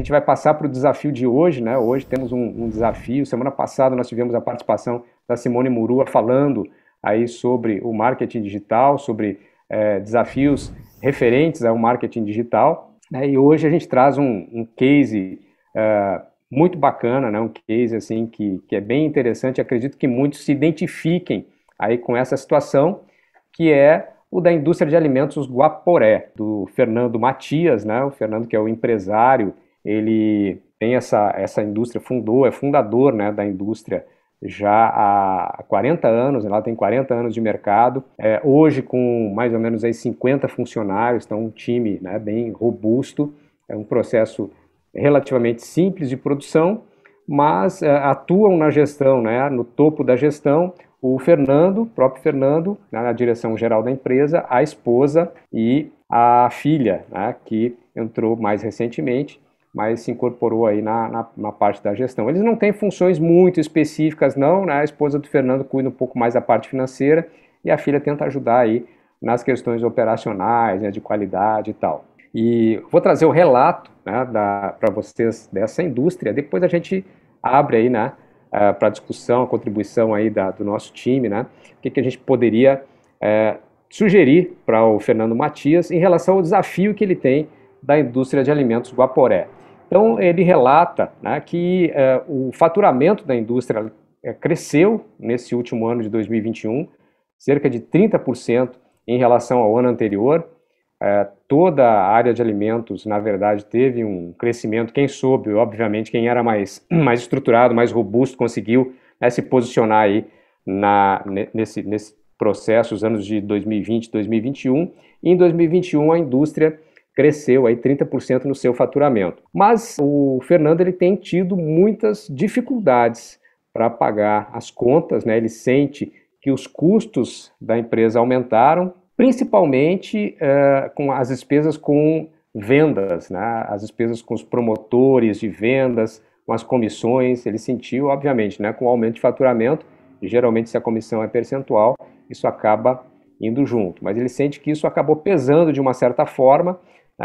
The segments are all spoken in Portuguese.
gente vai passar para o desafio de hoje, né? Hoje temos um desafio. Semana passada nós tivemos a participação da Simone Murua falando aí sobre o marketing digital, sobre desafios referentes ao marketing digital, né? E hoje a gente traz um case muito bacana, né? Um case assim que é bem interessante. Acredito que muitos se identifiquem aí com essa situação, que é o da indústria de alimentos Guaporé, do Fernando Matias, né? O Fernando, que é o empresário, ele tem essa indústria, é fundador, né, da indústria já há 40 anos, ela tem 40 anos de mercado, hoje com mais ou menos aí 50 funcionários, então um time, né, bem robusto, é um processo relativamente simples de produção, mas atuam na gestão, né, no topo da gestão, o Fernando, o próprio Fernando, né, na direção geral da empresa, a esposa e a filha, né, que entrou mais recentemente, mas se incorporou aí na parte da gestão. Eles não têm funções muito específicas, não, né? A esposa do Fernando cuida um pouco mais da parte financeira e a filha tenta ajudar aí nas questões operacionais, né, de qualidade e tal. E vou trazer o relato, né, para vocês dessa indústria, depois a gente abre aí, né, para discussão, a contribuição aí do nosso time, né, o que a gente poderia sugerir para o Fernando Matias em relação ao desafio que ele tem da indústria de alimentos Guaporé. Então, ele relata, né, que o faturamento da indústria cresceu nesse último ano de 2021, cerca de 30% em relação ao ano anterior. Toda a área de alimentos, na verdade, teve um crescimento. Quem soube, obviamente, quem era mais estruturado, mais robusto, conseguiu, né, se posicionar aí nesse processo, os anos de 2020 e 2021. E em 2021, a indústria cresceu aí 30% no seu faturamento. Mas o Fernando, ele tem tido muitas dificuldades para pagar as contas, né? Ele sente que os custos da empresa aumentaram, principalmente com as despesas com vendas, né? As despesas com os promotores de vendas, com as comissões. Ele sentiu, obviamente, né, com o aumento de faturamento, e geralmente se a comissão é percentual, isso acaba indo junto. Mas ele sente que isso acabou pesando de uma certa forma.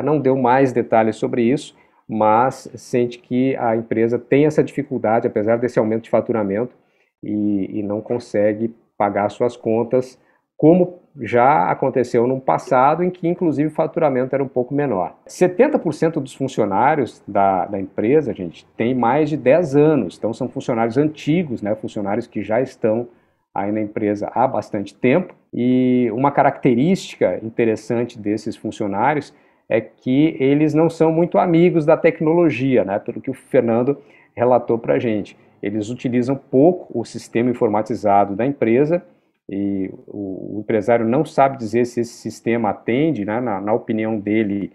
Não deu mais detalhes sobre isso, mas sente que a empresa tem essa dificuldade, apesar desse aumento de faturamento, e não consegue pagar suas contas, como já aconteceu no passado, em que inclusive o faturamento era um pouco menor. 70% dos funcionários da empresa, gente, tem mais de 10 anos, então são funcionários antigos, né, funcionários que já estão aí na empresa há bastante tempo, e uma característica interessante desses funcionários é que eles não são muito amigos da tecnologia, né? Pelo que o Fernando relatou para a gente. Eles utilizam pouco o sistema informatizado da empresa e o empresário não sabe dizer se esse sistema atende, né, na opinião dele,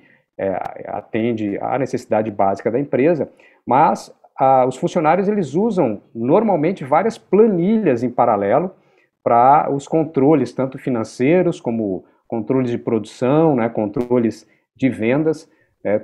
atende à necessidade básica da empresa, mas os funcionários eles usam normalmente várias planilhas em paralelo para os controles, tanto financeiros como controles de produção, né, controles de vendas,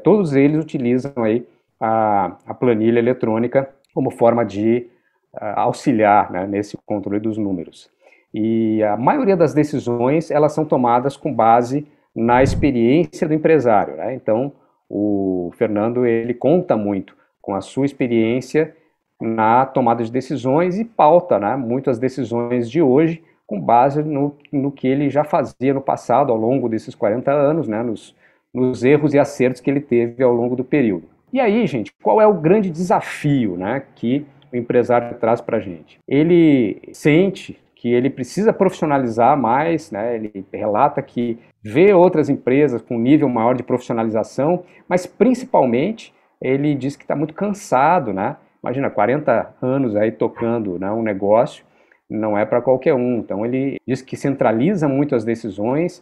todos eles utilizam aí a planilha eletrônica como forma de auxiliar, né, nesse controle dos números. E a maioria das decisões, elas são tomadas com base na experiência do empresário, né? Então, o Fernando, ele conta muito com a sua experiência na tomada de decisões e pauta, né, muitas decisões de hoje com base no que ele já fazia no passado, ao longo desses 40 anos, né, nos erros e acertos que ele teve ao longo do período. E aí, gente, qual é o grande desafio, né, que o empresário traz para a gente? Ele sente que ele precisa profissionalizar mais, né, ele relata que vê outras empresas com nível maior de profissionalização, mas principalmente ele diz que está muito cansado, né? Imagina, 40 anos aí tocando, né, um negócio, não é para qualquer um. Então ele diz que centraliza muito as decisões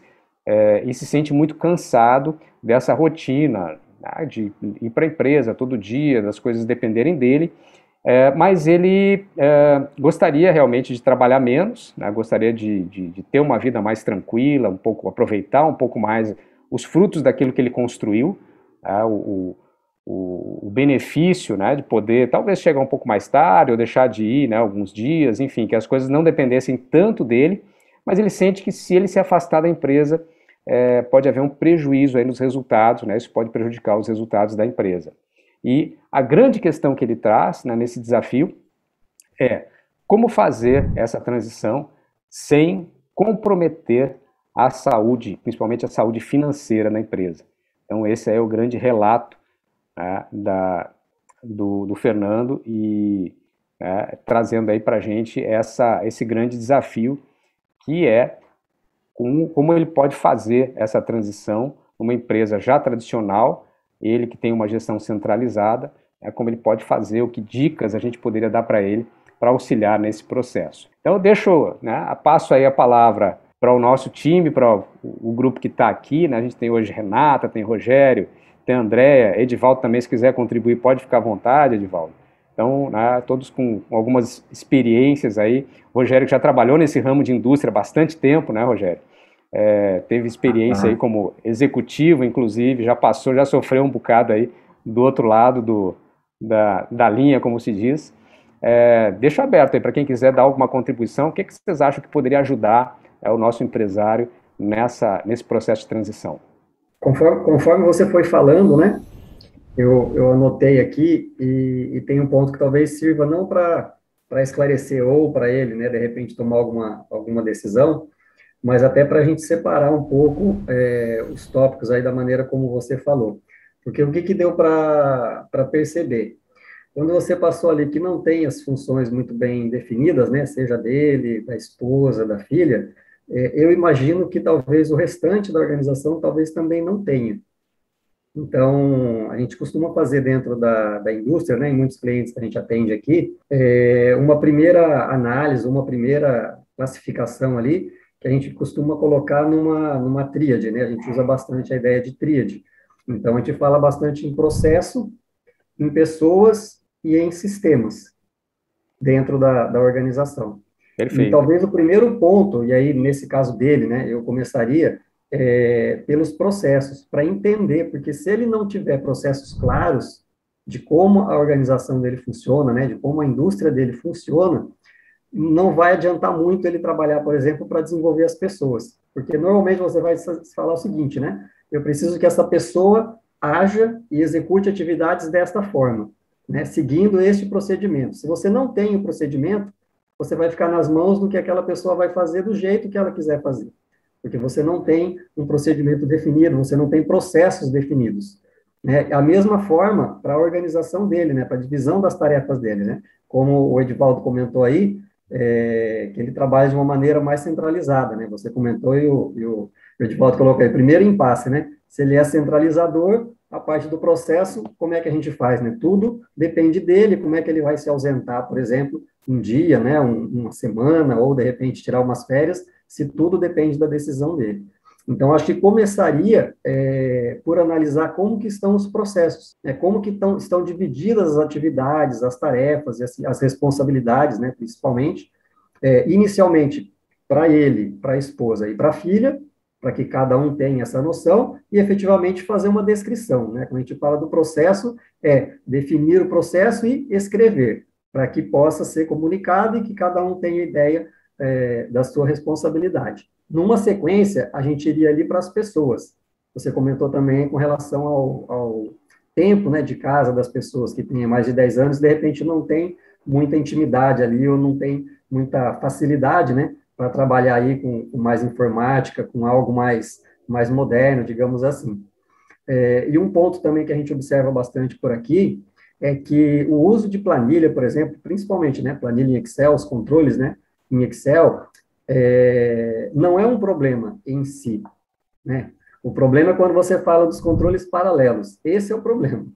e se sente muito cansado dessa rotina, né, de ir para a empresa todo dia, das coisas dependerem dele, mas ele gostaria realmente de trabalhar menos, né, gostaria de ter uma vida mais tranquila, um pouco, aproveitar um pouco mais os frutos daquilo que ele construiu, o benefício, né, de poder talvez chegar um pouco mais tarde ou deixar de ir, né, alguns dias, enfim, que as coisas não dependessem tanto dele, mas ele sente que se ele se afastar da empresa, pode haver um prejuízo aí nos resultados, né, isso pode prejudicar os resultados da empresa. E a grande questão que ele traz, né, nesse desafio é como fazer essa transição sem comprometer a saúde, principalmente a saúde financeira da empresa. Então esse é o grande relato, né, do Fernando e trazendo aí para a gente esse grande desafio que é como ele pode fazer essa transição numa empresa já tradicional, ele que tem uma gestão centralizada, como ele pode fazer, o que dicas a gente poderia dar para ele para auxiliar nesse processo. Então eu deixo, né, passo aí a palavra para o nosso time, para o grupo que está aqui, né? A gente tem hoje Renata, tem Rogério, tem Andréia, Edivaldo também, se quiser contribuir, pode ficar à vontade, Edivaldo. Então, né, todos com algumas experiências aí. Rogério que já trabalhou nesse ramo de indústria há bastante tempo, né, Rogério? Teve experiência aí como executivo, inclusive, já passou, já sofreu um bocado aí do outro lado da linha, como se diz. Deixo aberto aí para quem quiser dar alguma contribuição. O que vocês acham que poderia ajudar o nosso empresário nesse processo de transição? Conforme você foi falando, né, eu anotei aqui e tem um ponto que talvez sirva não para esclarecer ou para ele, né, de repente tomar alguma decisão, mas até para a gente separar um pouco os tópicos aí da maneira como você falou. Porque o que deu para perceber? Quando você passou ali que não tem as funções muito bem definidas, né, seja dele, da esposa, da filha, eu imagino que talvez o restante da organização talvez também não tenha. Então, a gente costuma fazer dentro da indústria, né, em muitos clientes que a gente atende aqui, uma primeira análise, uma primeira classificação ali, que a gente costuma colocar numa tríade, né, a gente usa bastante a ideia de tríade. Então, a gente fala bastante em processo, em pessoas e em sistemas dentro da organização. E Perfeito. talvez o primeiro ponto, e aí nesse caso dele, né, eu começaria pelos processos, para entender, porque se ele não tiver processos claros de como a organização dele funciona, né, de como a indústria dele funciona, não vai adiantar muito ele trabalhar, por exemplo, para desenvolver as pessoas. Porque normalmente você vai falar o seguinte, né, eu preciso que essa pessoa haja e execute atividades desta forma, né, seguindo este procedimento. Se você não tem o procedimento, você vai ficar nas mãos do que aquela pessoa vai fazer do jeito que ela quiser fazer, porque você não tem um procedimento definido, você não tem processos definidos. Né? A mesma forma para a organização dele, né? Para a divisão das tarefas dele. Né? Como o Edivaldo comentou aí, que ele trabalha de uma maneira mais centralizada. Né? Você comentou e o Edivaldo colocou aí, primeiro impasse, né? Se ele é centralizador, a parte do processo, como é que a gente faz? Né? Tudo depende dele, como é que ele vai se ausentar, por exemplo, um dia, né? Uma semana, ou de repente tirar umas férias, se tudo depende da decisão dele. Então, acho que começaria por analisar como que estão os processos, né, como que estão divididas as atividades, as tarefas, as responsabilidades, né, principalmente, inicialmente para ele, para a esposa e para a filha, para que cada um tenha essa noção, e efetivamente fazer uma descrição. Né? Quando a gente fala do processo, definir o processo e escrever, para que possa ser comunicado e que cada um tenha ideia da sua responsabilidade. Numa sequência, a gente iria ali para as pessoas. Você comentou também com relação ao tempo, né, de casa das pessoas que têm mais de 10 anos, de repente não tem muita intimidade ali, ou não tem muita facilidade, né, para trabalhar aí com mais informática, com algo mais moderno, digamos assim. E um ponto também que a gente observa bastante por aqui é que o uso de planilha, por exemplo, principalmente, né, planilha em Excel, os controles, né, em Excel, não é um problema em si, né? O problema é quando você fala dos controles paralelos. Esse é o problema.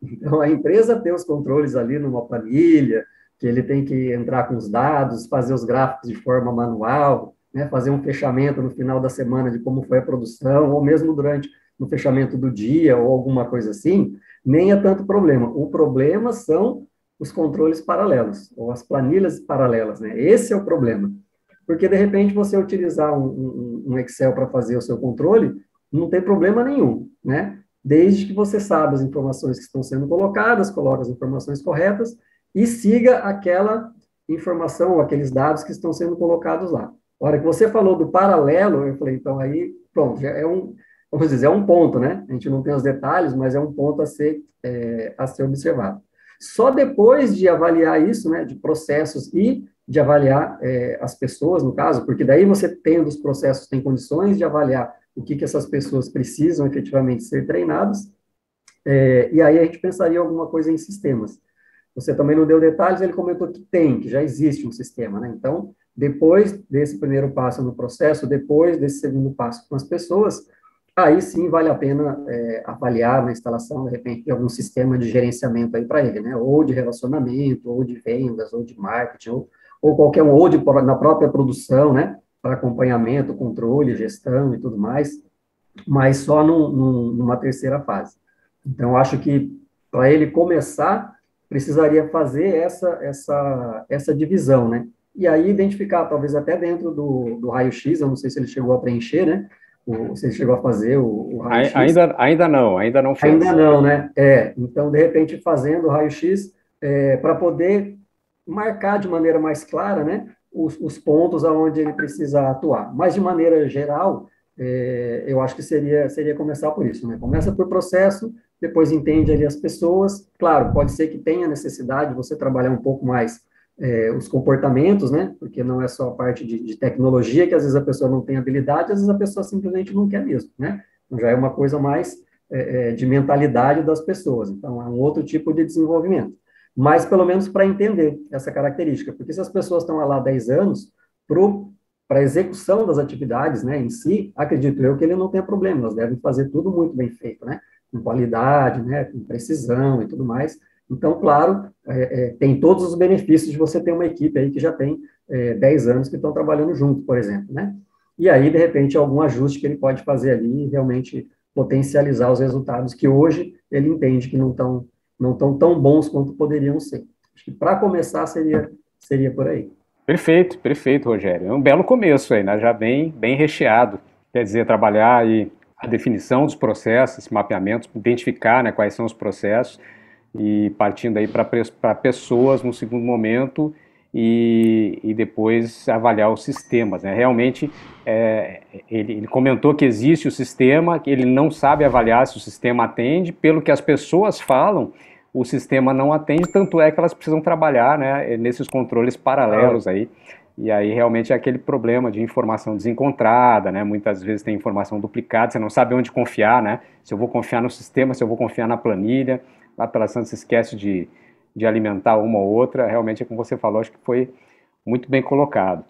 Então, a empresa tem os controles ali numa planilha, que ele tem que entrar com os dados, fazer os gráficos de forma manual, né, fazer um fechamento no final da semana de como foi a produção, ou mesmo durante no fechamento do dia, ou alguma coisa assim, nem é tanto problema. O problema são os controles paralelos, ou as planilhas paralelas, né? Esse é o problema. Porque, de repente, você utilizar um Excel para fazer o seu controle, não tem problema nenhum, né? Desde que você saiba as informações que estão sendo colocadas, coloque as informações corretas e siga aquela informação ou aqueles dados que estão sendo colocados lá. A hora que você falou do paralelo, eu falei, então aí, pronto, já vamos dizer, é um ponto, né? A gente não tem os detalhes, mas é um ponto a ser observado. Só depois de avaliar isso, né, de processos e de avaliar as pessoas, no caso, porque daí você tendo os processos, tem condições de avaliar o que essas pessoas precisam efetivamente ser treinadas, e aí a gente pensaria alguma coisa em sistemas. Você também não deu detalhes, ele comentou que tem, que já existe um sistema, né? Então, depois desse primeiro passo no processo, depois desse segundo passo com as pessoas, aí sim vale a pena avaliar na instalação, de repente, de algum sistema de gerenciamento aí para ele, né? Ou de relacionamento, ou de vendas, ou de marketing, ou qualquer um, na própria produção, né? Para acompanhamento, controle, gestão e tudo mais, mas só numa terceira fase. Então, acho que para ele começar, precisaria fazer essa divisão, né? E aí identificar, talvez até dentro do raio-x, eu não sei se ele chegou a preencher, né? Se ele chegou a fazer o raio-x. Ainda não Ainda fez. não, né? Então, de repente, fazendo o raio-x, para poder marcar de maneira mais clara, né? Os pontos aonde ele precisa atuar. Mas, de maneira geral, eu acho que seria começar por isso, né? Começa por processo, depois entende ali as pessoas. Claro, pode ser que tenha necessidade de você trabalhar um pouco mais os comportamentos, né? Porque não é só a parte de tecnologia, que às vezes a pessoa não tem habilidade, às vezes a pessoa simplesmente não quer mesmo, né? Então já é uma coisa mais de mentalidade das pessoas. Então, é um outro tipo de desenvolvimento. Mas, pelo menos, para entender essa característica. Porque se as pessoas estão lá 10 anos, para a execução das atividades, né, em si, acredito eu que ele não tem problema, elas devem fazer tudo muito bem feito, né, com qualidade, né, com precisão e tudo mais. Então, claro, tem todos os benefícios de você ter uma equipe aí que já tem 10 anos que estão trabalhando junto, por exemplo, né? E aí, de repente, algum ajuste que ele pode fazer ali e realmente potencializar os resultados que hoje ele entende que não estão tão bons quanto poderiam ser. Acho que para começar seria por aí. Perfeito, perfeito, Rogério. É um belo começo aí, né? Já bem recheado. Quer dizer, trabalhar aí a definição dos processos, esse mapeamento, identificar, né, quais são os processos e partindo aí para pessoas no segundo momento e depois avaliar os sistemas, né? Realmente, ele comentou que existe o sistema, que ele não sabe avaliar se o sistema atende, pelo que as pessoas falam, o sistema não atende, tanto é que elas precisam trabalhar, né, nesses controles paralelos aí, e aí realmente é aquele problema de informação desencontrada, né, muitas vezes tem informação duplicada, você não sabe onde confiar, né, se eu vou confiar no sistema, se eu vou confiar na planilha, lá pela Santa se esquece de alimentar uma ou outra, realmente é como você falou, acho que foi muito bem colocado.